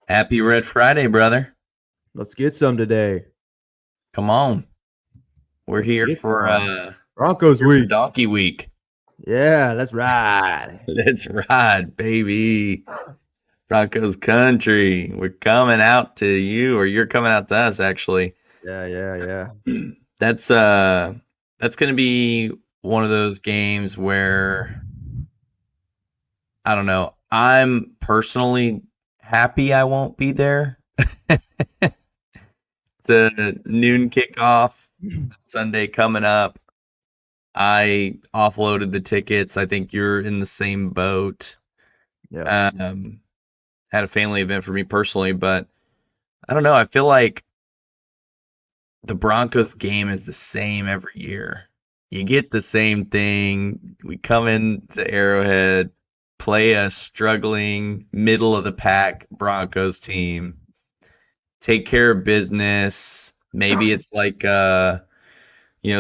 Happy Red Friday, brother. Let's get some today. Come on. We're Let's here get for some. Broncos week. Donkey Week. Yeah, that's right. Let's ride, baby. Broncos country. We're coming out to you, or you're coming out to us actually. Yeah. That's uh that's gonna be one of those games where I don't know. I'm personally happy I won't be there. It's a noon kickoff Sunday coming up. I offloaded the tickets. I think you're in the same boat. Yeah. Um, had a family event for me personally, but I don't know. I feel like the Broncos game is the same every year. You get the same thing. We come into Arrowhead, play a struggling middle of the pack Broncos team, take care of business. Maybe it's like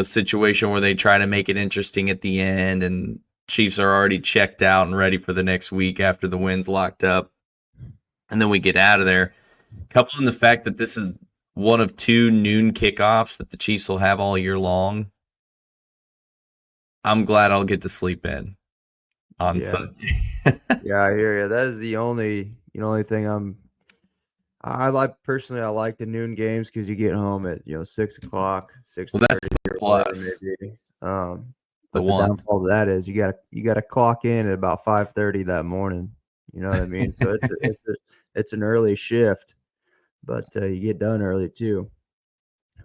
situation where they try to make it interesting at the end and Chiefs are already checked out and ready for the next week after the win's locked up. And then we get out of there. Coupled in the fact that this is one of two noon kickoffs that the Chiefs will have all year long, I'm glad I'll get to sleep in on Yeah. Sunday. Yeah, I hear you. That is the only thing I like personally. I like the noon games because you get home at 6 o'clock, six Well, that's thirty, the or whatever it plus, may be. the But the one. downfall of that is you gotta clock in at about 5:30 that morning. You know what I mean? So it's an early shift, but you get done early too.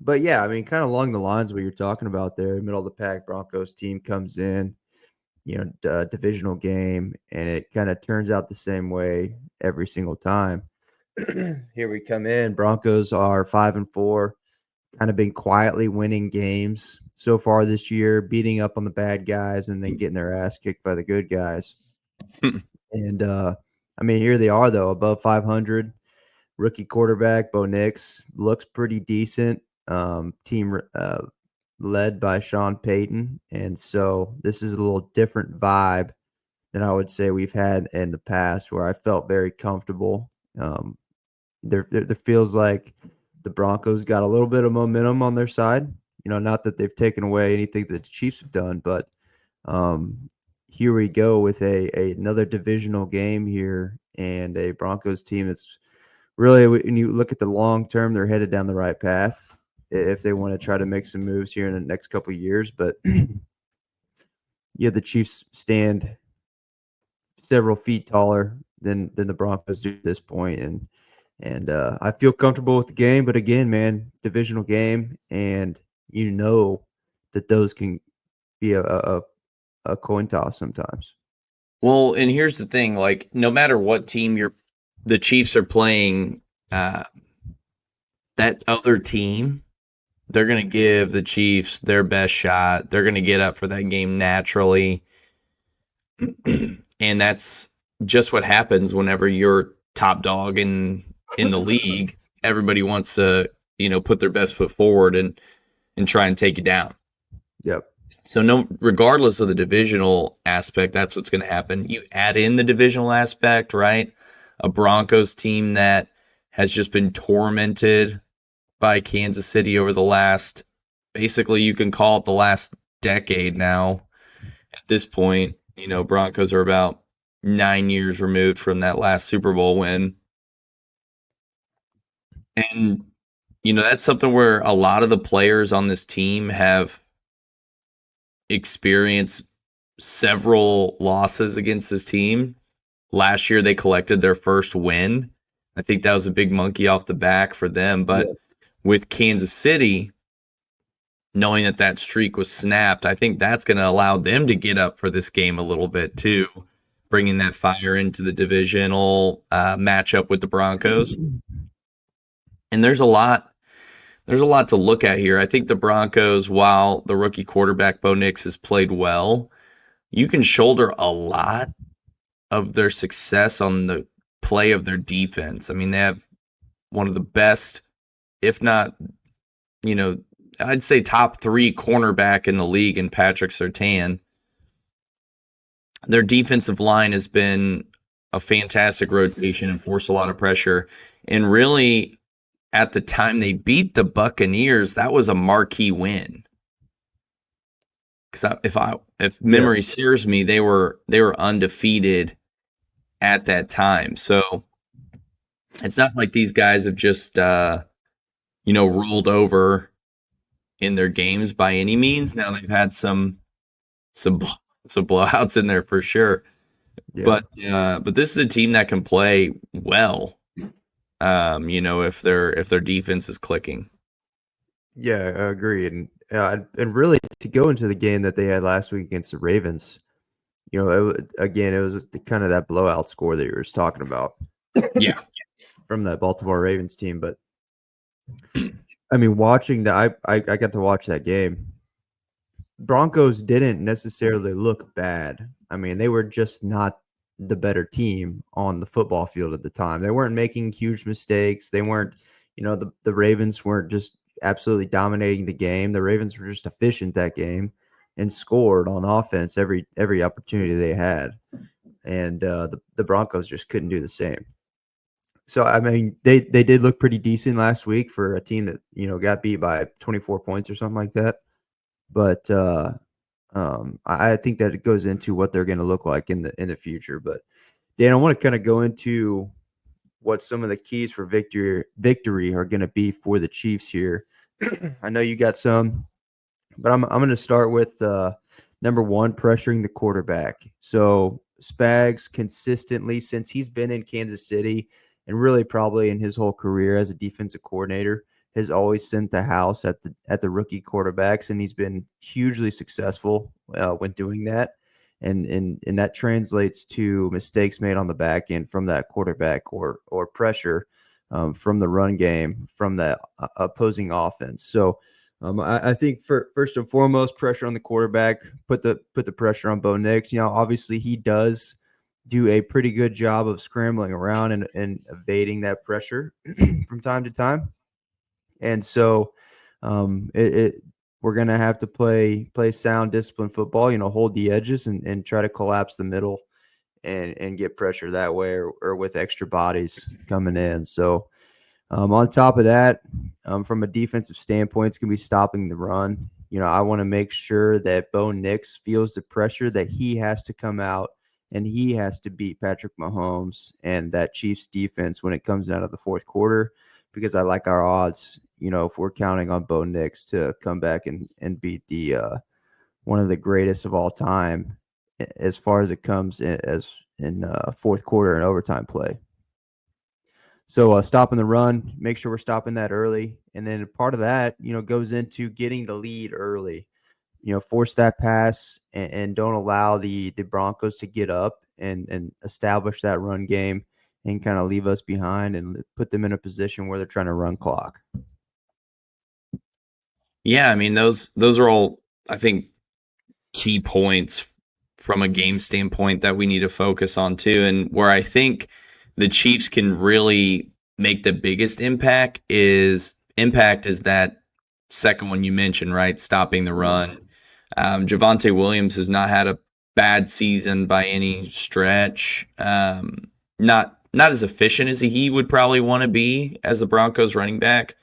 But yeah, I mean, kind of along the lines of what you're talking about there, middle of the pack Broncos team comes in, divisional game, and it kind of turns out the same way every single time. Here we come in. Broncos are 5-4, kind of been quietly winning games so far this year, beating up on the bad guys and then getting their ass kicked by the good guys. And I mean, here they are though, above 500. Rookie quarterback Bo Nix looks pretty decent. Team led by Sean Payton, and so this is a little different vibe than I would say we've had in the past, where I felt very comfortable. Um, there feels like the Broncos got a little bit of momentum on their side. Not that they've taken away anything that the Chiefs have done, but um, here we go with another divisional game here and a Broncos team that's really, when you look at the long term, they're headed down the right path if they want to try to make some moves here in the next couple of years. But yeah, the Chiefs stand several feet taller than the Broncos do at this point, and I feel comfortable with the game. But again, man, divisional game, and you know that those can be a coin toss sometimes. Well, and here's the thing, like no matter what team the Chiefs are playing, uh, that other team, they're going to give the Chiefs their best shot. They're going to get up for that game naturally. And that's just what happens whenever you're top dog in the league. Everybody wants to, put their best foot forward and try and take you down. Yep. So no, regardless of the divisional aspect, that's what's going to happen. You add in the divisional aspect, right? A Broncos team that has just been tormented by Kansas City over the last, basically, you can call it the last decade now. At this point, Broncos are about 9 years removed from that last Super Bowl win. And, that's something where a lot of the players on this team have experienced several losses against this team. Last year, they collected their first win. I think that was a big monkey off the back for them. But Yeah. with Kansas City, knowing that that streak was snapped, I think that's going to allow them to get up for this game a little bit too, bringing that fire into the divisional matchup with the Broncos. And there's a lot to look at here. I think the Broncos, while the rookie quarterback Bo Nix has played well, you can shoulder a lot of their success on the play of their defense. I mean, they have one of the best, if not, you know, I'd say top three cornerback in the league in Patrick Surtain. Their defensive line has been a fantastic rotation and force a lot of pressure. And really, at the time they beat the Buccaneers, that was a marquee win. Because if Yeah. memory serves me, they were undefeated at that time. So it's not like these guys have just rolled over in their games by any means. Now they've had some some blowouts in there for sure. Yeah. But this is a team that can play well. If their defense is clicking. Yeah, I agree. And really to go into the game that they had last week against the Ravens, again, it was kind of that blowout score that you were just talking about Yeah. from that Baltimore Ravens team. But I mean, watching that, I got to watch that game. Broncos didn't necessarily look bad. I mean, they were just not the better team on the football field at the time. They weren't making huge mistakes. They weren't, the Ravens weren't just absolutely dominating the game. The Ravens were just efficient that game and scored on offense every opportunity they had. And the Broncos just couldn't do the same. So I mean, they did look pretty decent last week for a team that got beat by 24 points or something like that. But I think that it goes into what they're going to look like in the future. But Dan, I want to kind of go into what some of the keys for victory are going to be for the Chiefs here. I know you got some, but I'm going to start with number one, pressuring the quarterback. So Spags consistently, since he's been in Kansas City and really probably in his whole career as a defensive coordinator, has always sent the house at the rookie quarterbacks, and he's been hugely successful when doing that. And that translates to mistakes made on the back end from that quarterback or pressure from the run game from the opposing offense. So I think first and foremost, pressure on the quarterback. Put the pressure on Bo Nix. Obviously he does do a pretty good job of scrambling around and evading that pressure from time to time. And so we're gonna have to play sound, disciplined football. Hold the edges and try to collapse the middle and get pressure that way or with extra bodies coming in. So on top of that, from a defensive standpoint, it's going to be stopping the run. I want to make sure that Bo Nix feels the pressure that he has to come out and he has to beat Patrick Mahomes and that Chiefs defense when it comes out of the fourth quarter, because I like our odds, if we're counting on Bo Nix to come back and beat the one of the greatest of all time as far as it comes as in fourth quarter and overtime play. So stopping the run, make sure we're stopping that early. And then part of that, goes into getting the lead early. Force that pass and don't allow the Broncos to get up and establish that run game and kind of leave us behind and put them in a position where they're trying to run clock. Yeah, I mean those are all, I think, key points from a game standpoint that we need to focus on too. And where I think the Chiefs can really make the biggest impact is that second one you mentioned, right? Stopping the run. Javonte Williams has not had a bad season by any stretch. Not as efficient as he would probably want to be as the Broncos running back,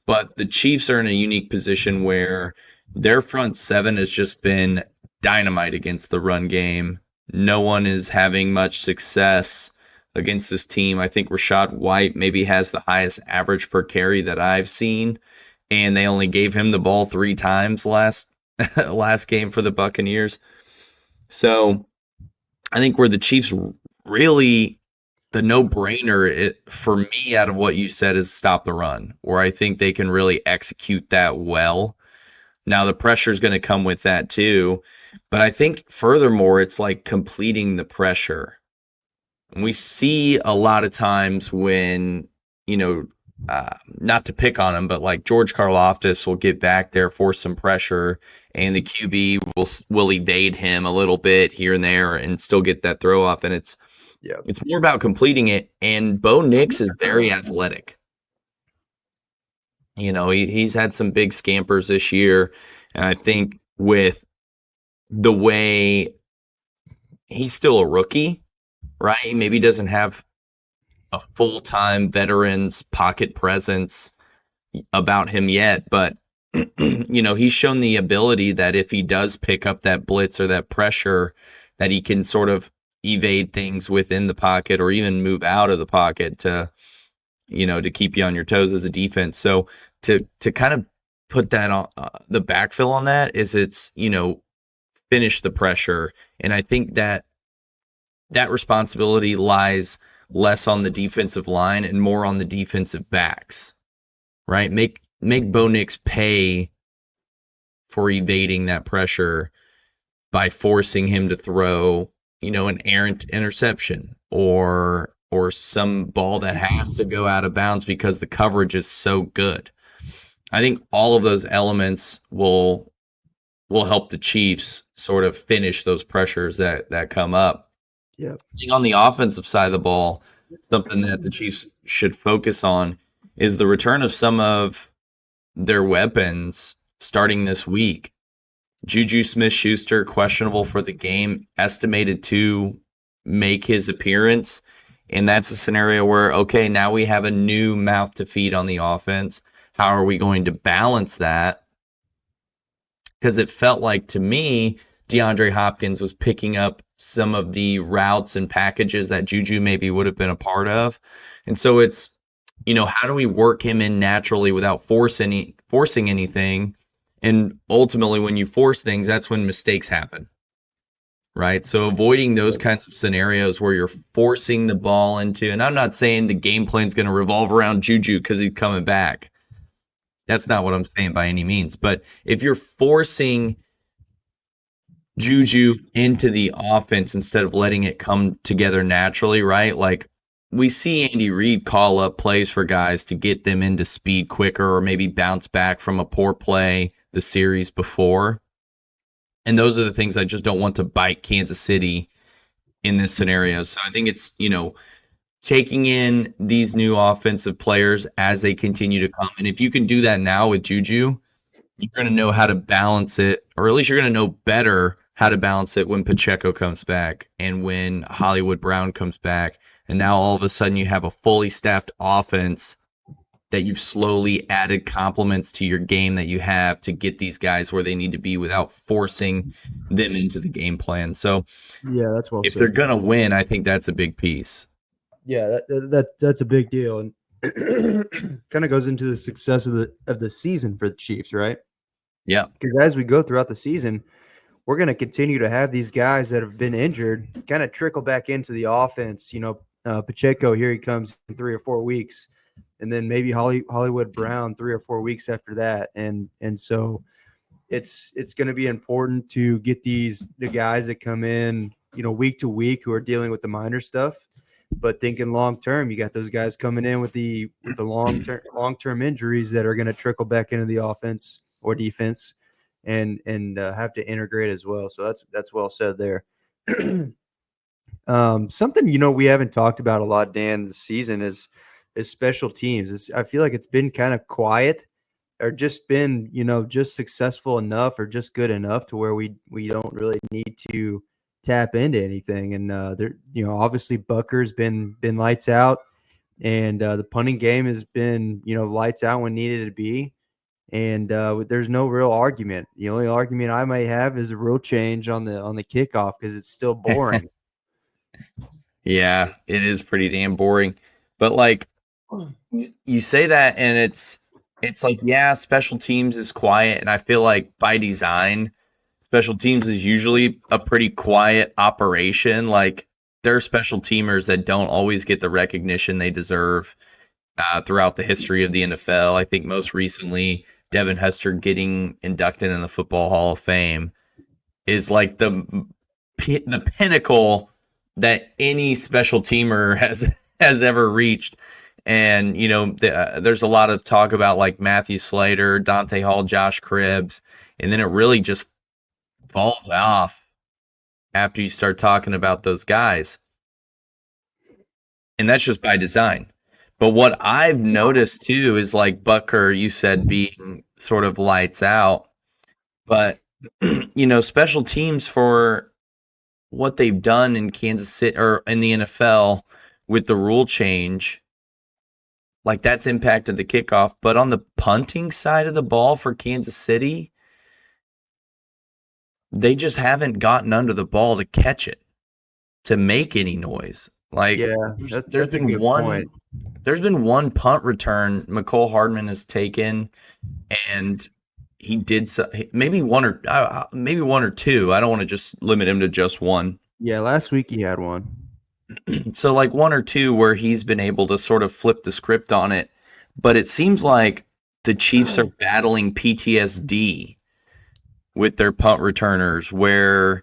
but the Chiefs are in a unique position where their front seven has just been dynamite against the run game. No one is having much success against this team. I think Rashad White maybe has the highest average per carry that I've seen, and they only gave him the ball 3 times last last game for the Buccaneers. So I think where the Chiefs really, the no-brainer for me out of what you said is stop the run, where I think they can really execute that well. Now the pressure is going to come with that too, but I think furthermore it's like completing the pressure. And we see a lot of times when, not to pick on him, but like George Karlaftis will get back there, force some pressure, and the QB will evade him a little bit here and there and still get that throw off. And it's more about completing it. And Bo Nix is very athletic. He's had some big scampers this year, and I think with the way he's still a rookie, right? He maybe doesn't have a full-time veteran's pocket presence about him yet, but he's shown the ability that if he does pick up that blitz or that pressure, that he can sort of evade things within the pocket or even move out of the pocket to keep you on your toes as a defense. So to kind of put that on the backfill on that is finish the pressure, and I think that responsibility lies less on the defensive line and more on the defensive backs, right? Make Bo Nix pay for evading that pressure by forcing him to throw, an errant interception or some ball that has to go out of bounds because the coverage is so good. I think all of those elements will help the Chiefs sort of finish those pressures that come up. Yeah. I think on the offensive side of the ball, something that the Chiefs should focus on is the return of some of their weapons starting this week. Juju Smith-Schuster, questionable for the game, estimated to make his appearance. And that's a scenario where, okay, now we have a new mouth to feed on the offense. How are we going to balance that? Because it felt like to me, DeAndre Hopkins was picking up some of the routes and packages that Juju maybe would have been a part of. And so it's, how do we work him in naturally without forcing anything? And ultimately, when you force things, that's when mistakes happen, right? So avoiding those kinds of scenarios where you're forcing the ball into, and I'm not saying the game plan's going to revolve around Juju because he's coming back. That's not what I'm saying by any means. But if you're forcing Juju into the offense instead of letting it come together naturally, right? Like we see Andy Reid call up plays for guys to get them into speed quicker or maybe bounce back from a poor play the series before. And those are the things I just don't want to bite Kansas City in this scenario. So I think it's, taking in these new offensive players as they continue to come. And if you can do that now with Juju, you're going to know how to balance it, or at least you're going to know better how to balance it when Pacheco comes back and when Hollywood Brown comes back. And now all of a sudden you have a fully staffed offense that you've slowly added complements to your game that you have to get these guys where they need to be without forcing them into the game plan. So Yeah, that's well if they're said. going to win, I think that's a big piece. Yeah, that's a big deal, and kind of goes into the success of the season for the Chiefs, right? Yeah. Because as we go throughout the season, we're going to continue to have these guys that have been injured kind of trickle back into the offense. Pacheco, here he comes in 3 or 4 weeks, and then maybe Hollywood Brown 3 or 4 weeks after that, and so it's going to be important to get the guys that come in, week to week who are dealing with the minor stuff. But thinking long term, you got those guys coming in with the long term injuries that are going to trickle back into the offense or defense, and have to integrate as well. So that's well said there. Something we haven't talked about a lot, Dan, this season is special teams. I feel like it's been kind of quiet, or just been just successful enough or just good enough to where we don't really need to tap into anything. And there, obviously Bucker's been lights out, and the punting game has been lights out when needed to be. And there's no real argument. The only argument I might have is a rule change on the kickoff because it's still boring. Yeah, it is pretty damn boring. But like you say that and it's like, yeah, special teams is quiet, and I feel like by design special teams is usually a pretty quiet operation. Like there are special teamers that don't always get the recognition they deserve throughout the history of the NFL. I think most recently Devin Hester getting inducted in the Football Hall of Fame is like the pinnacle that any special teamer has ever reached. And there's a lot of talk about like Matthew Slater, Dante Hall, Josh Cribbs, and then it really just falls off after you start talking about those guys. And that's just by design. But what I've noticed too is like Butker, you said, being sort of lights out. But special teams for what they've done in Kansas City or in the NFL with the rule change, like that's impacted the kickoff. But on the punting side of the ball for Kansas City, they just haven't gotten under the ball to catch it, to make any noise. Like Yeah, there's that's a been good one point. there's been one punt return McCole Hardman has taken, and he did so, maybe one or two. I don't want to just limit him to just one. Yeah, last week he had one. So like one or two where he's been able to sort of flip the script on it, but it seems like the Chiefs are battling PTSD with their punt returners, where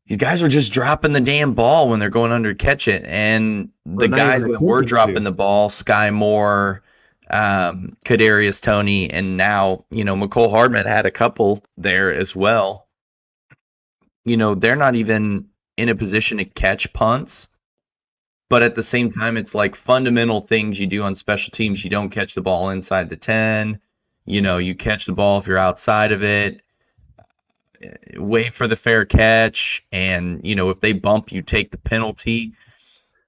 these guys are just dropping the damn ball when they're going under to catch it, and Or the not guys even that were attempting dropping to. the ball, Sky Moore, Kadarius Toney, and now McCole Hardman had a couple there as well. They're not even in a position to catch punts. But at the same time, it's like fundamental things you do on special teams. You don't catch the ball inside the 10. You catch the ball if you're outside of it. Wait for the fair catch. And, if they bump, you take the penalty.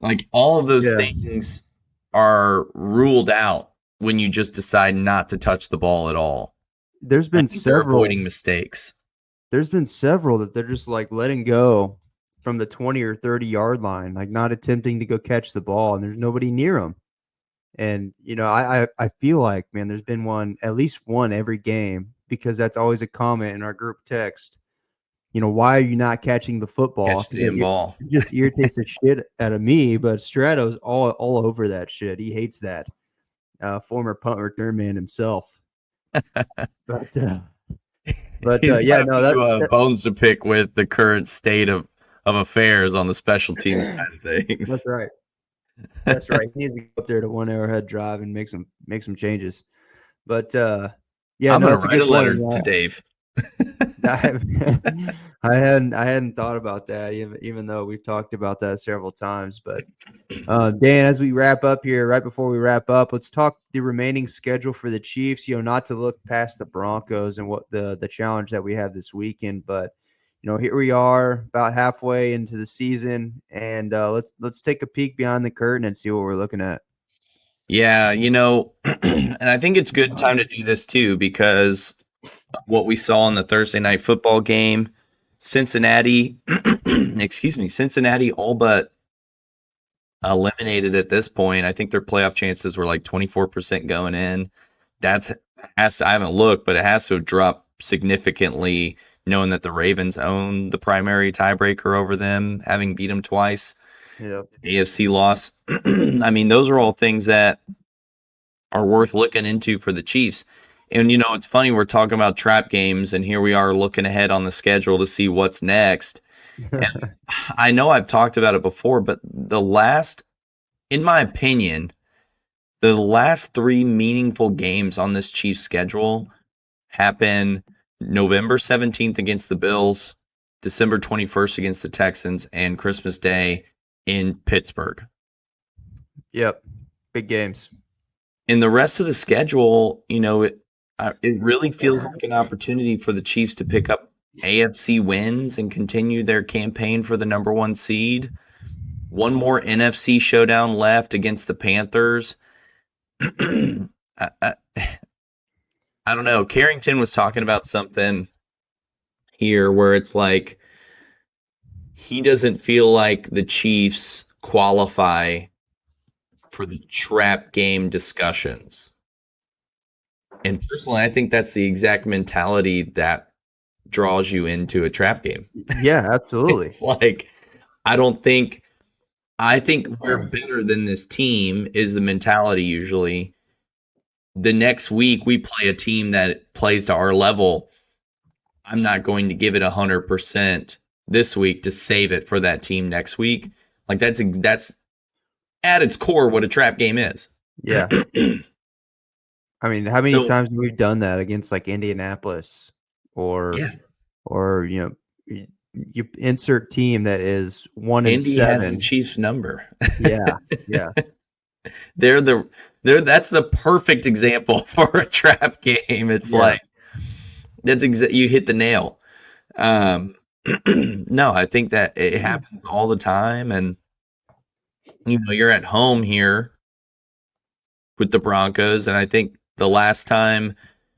Like all of those Yeah, things are ruled out when you just decide not to touch the ball at all. there's I been think they're several. avoiding mistakes. There's been several that they're just like letting go from the 20 or 30-yard line, like not attempting to go catch the ball, and there's nobody near them. And I feel like, man, there's been at least one every game, because that's always a comment in our group text. Why are you not catching the football? Catch the Because damn ball. it just irritates the shit out of me. But Strato's all over that shit. He hates that. Former punt return man himself. But He's yeah, got a no, few bones to pick with the current state of affairs on the special teams side of that's things. right. That's right. He needs to go up there to One Arrowhead Drive and make some changes. But yeah, I'm no, gonna that's a write a good point. letter to Dave. I, I hadn't thought about that, even though we've talked about that several times. But Dan, as we wrap up here, right before we wrap up, let's talk the remaining schedule for the Chiefs. Not to look past the Broncos and what the challenge that we have this weekend, but here we are about halfway into the season, and let's take a peek behind the curtain and see what we're looking at. Yeah, and I think it's good time to do this too because what we saw in the Thursday night football game, Cincinnati, excuse me, Cincinnati all but eliminated at this point. I think their playoff chances were like 24% going in. I haven't looked, but it has to have dropped significantly knowing that the Ravens own the primary tiebreaker over them, having beat them twice. Yeah. AFC loss. I mean, those are all things that are worth looking into for the Chiefs. And it's funny we're talking about trap games, and here we are looking ahead on the schedule to see what's next. And I know I've talked about it before, but in my opinion, the last three meaningful games on this Chiefs schedule happen November 17th against the Bills, December 21st against the Texans, and Christmas Day in Pittsburgh. Yep. Big games. In the rest of the schedule, it really feels like an opportunity for the Chiefs to pick up AFC wins and continue their campaign for the number one seed. One more NFC showdown left against the Panthers. I, I, I don't know. Carrington was talking about something here where it's like he doesn't feel like the Chiefs qualify for the trap game discussions. And personally, I think that's the exact mentality that draws you into a trap game. Yeah, absolutely. It's like, I don't think, I think we're better than this team is the mentality usually. The next week we play a team that plays to our level. I'm not going to give it 100% this week to save it for that team next week. Like that's at its core what a trap game is. Yeah. I mean, how many So times have we done that against like Indianapolis or yeah, you insert team that is Indy has the 1-7. Chiefs number. Yeah. Yeah. They're the that's the perfect example for a trap game. It's Yeah. like you hit the nail. No, I think that it happens all the time, and you're at home here with the Broncos, and I think the last time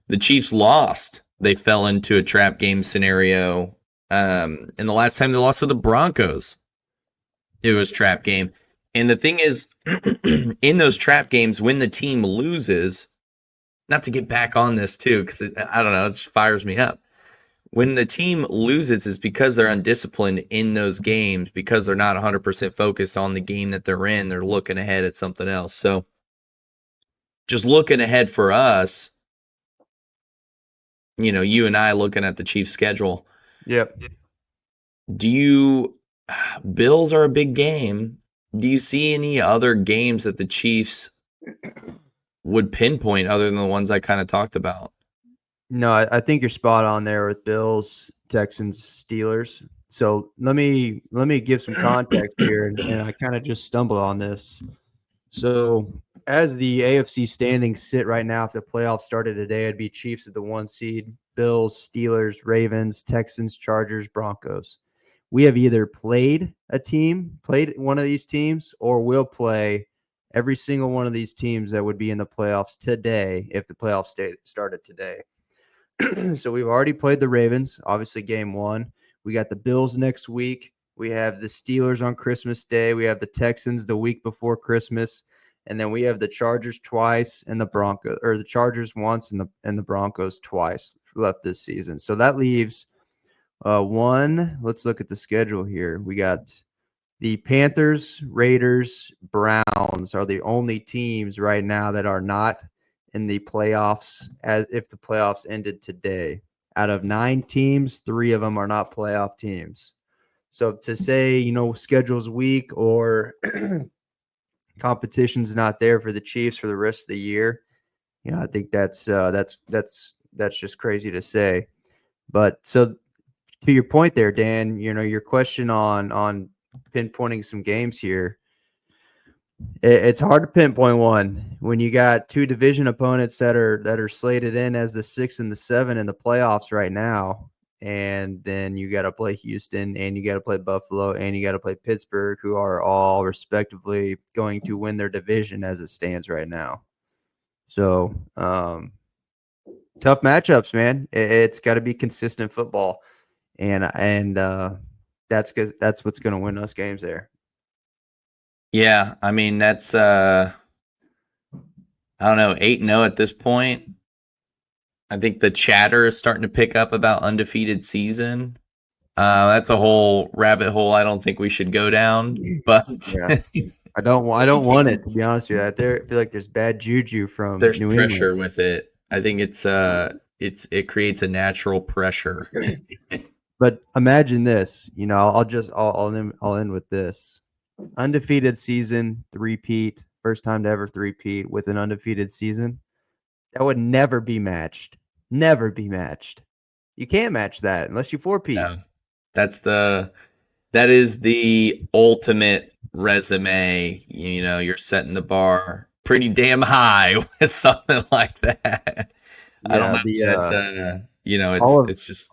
the Chiefs lost, they fell into a trap game scenario. And the last time they lost to the Broncos, it was trap game. And the thing is, in those trap games, when the team loses, not to get back on this too, because I don't know, it just fires me up. When the team loses, is because they're undisciplined in those games, because they're not 100% focused on the game that they're in. They're looking ahead at something else. So just looking ahead for us, you and I looking at the Chiefs schedule, Yep. do you, Bills are a big game. Do you see any other games that the Chiefs would pinpoint other than the ones I kind of talked about? No, I think you're spot on there with Bills, Texans, Steelers. So let me give some context here, and I kind of just stumbled on this. So as the AFC standings sit right now, if the playoffs started today, it'd be Chiefs at the 1 seed, Bills, Steelers, Ravens, Texans, Chargers, Broncos. We have either played one of these teams, or will play every single one of these teams that would be in the playoffs today if the playoffs started today. So we've already played the Ravens, obviously game one. We got the Bills next week. We have the Steelers on Christmas Day. We have the Texans the week before Christmas. And then we have the Chargers twice and the Broncos, or the Chargers once and the Broncos twice left this season. So that leaves one. Let's look at the schedule here. We got the Panthers, Raiders, Browns are the only teams right now that are not in the playoffs as if the playoffs ended today. Out of 9 teams, 3 of them are not playoff teams. So to say, schedule's weak or competition's not there for the Chiefs for the rest of the year, I think that's just crazy to say. But so to your point there, Dan, your question on pinpointing some games here. It's hard to pinpoint one when you got 2 division opponents that are slated in as the 6 and the 7 in the playoffs right now, and then you got to play Houston, and you got to play Buffalo, and you got to play Pittsburgh, who are all respectively going to win their division as it stands right now. So tough matchups, man. It's got to be consistent football, and that's what's going to win us games there. Yeah, I mean that's I don't know, 8-0 at this point. I think the chatter is starting to pick up about undefeated season. That's a whole rabbit hole I don't think we should go down, but Yeah. I don't want it, to be honest with you. I feel like there's bad juju from there's New England. pressure with it. I think it creates a natural pressure. But imagine this, I'll end with this. Undefeated season, three-peat, first time to ever three-peat with an undefeated season. That would never be matched. Never be matched. You can't match that unless you four-peat. No, that is the ultimate resume. You're setting the bar pretty damn high with something like that. I don't Yeah, know that all of it's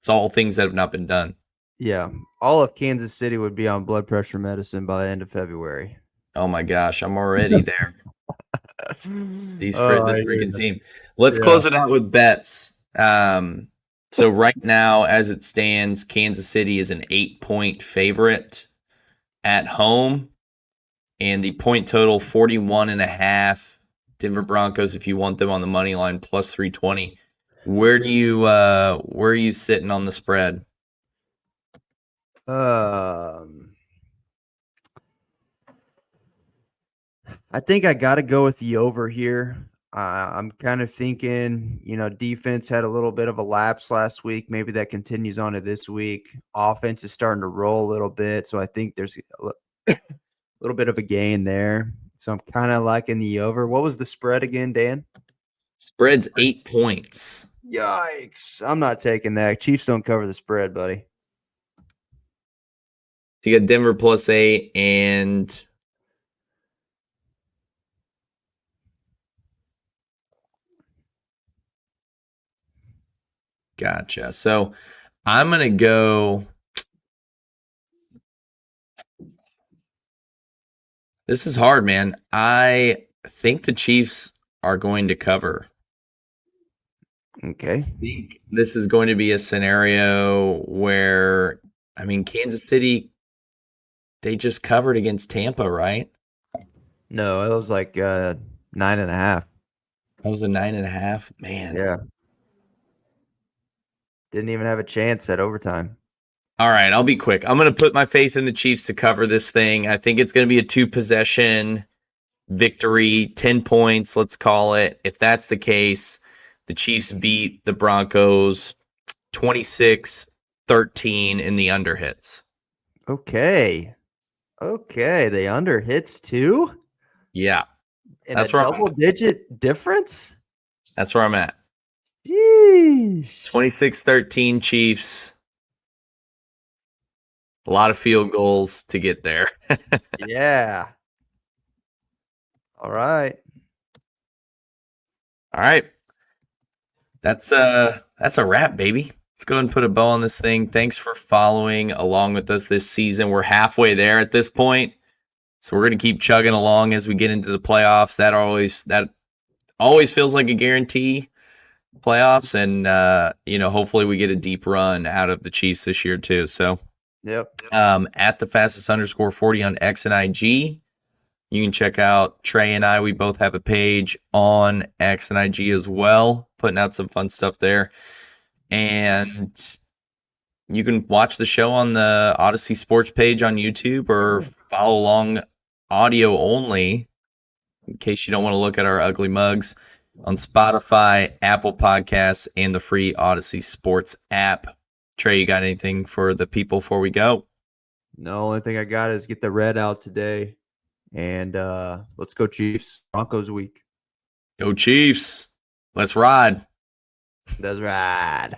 all things that have not been done. yeah, all of Kansas City would be on blood pressure medicine by the end of February. Oh my gosh, I'm already there. Oh, I This hear freaking you. team. Let's Yeah. close it out with bets. So right now, as it stands, Kansas City is an 8-point favorite at home, and the point total 41.5. Denver Broncos, if you want them on the money line, plus 320. Where are you sitting on the spread? Um, I think I got to go with the over here. I'm kind of thinking, defense had a little bit of a lapse last week. Maybe that continues on to this week. Offense is starting to roll a little bit, so I think there's a little bit of a gain there. So I'm kind of liking the over. What was the spread again, Dan? Spread's 8 points. Yikes! I'm not taking that. Chiefs don't cover the spread, buddy. So you got Denver plus 8 and gotcha. So I'm gonna go This is hard, man. I think the Chiefs are going to cover. Okay. I think this is going to be a scenario where, I mean, Kansas City, they just covered against Tampa, right? No, it was like 9.5. That was a 9.5. Man. Yeah. Didn't even have a chance at overtime. All right, I'll be quick. I'm going to put my faith in the Chiefs to cover this thing. I think it's going to be a 2-possession victory, 10 points, let's call it. If that's the case, the Chiefs beat the Broncos 26-13 in the under hits. Okay. Okay. The under hits too? Yeah, In a that's where double digit difference? that's where I'm at. Yeesh. 26-13 Chiefs. A lot of field goals to get there. Yeah. All right. All right. That's a wrap, baby. Let's go ahead and put a bow on this thing. Thanks for following along with us this season. We're halfway there at this point. So we're gonna keep chugging along as we get into the playoffs. That always feels like a guarantee playoffs, and hopefully we get a deep run out of the Chiefs this year too. So Yep. at the fastest underscore 40 on X and IG. You can check out Trey and I. We both have a page on X and IG as well, putting out some fun stuff there. And you can watch the show on the Odyssey Sports page on YouTube or follow along audio only in case you don't want to look at our ugly mugs on Spotify, Apple Podcasts, and the free Odyssey Sports app. Trey, you got anything for the people before we go? The only thing I got is get the red out today. And let's go Chiefs. Broncos week. Go Chiefs. Let's ride. That's right.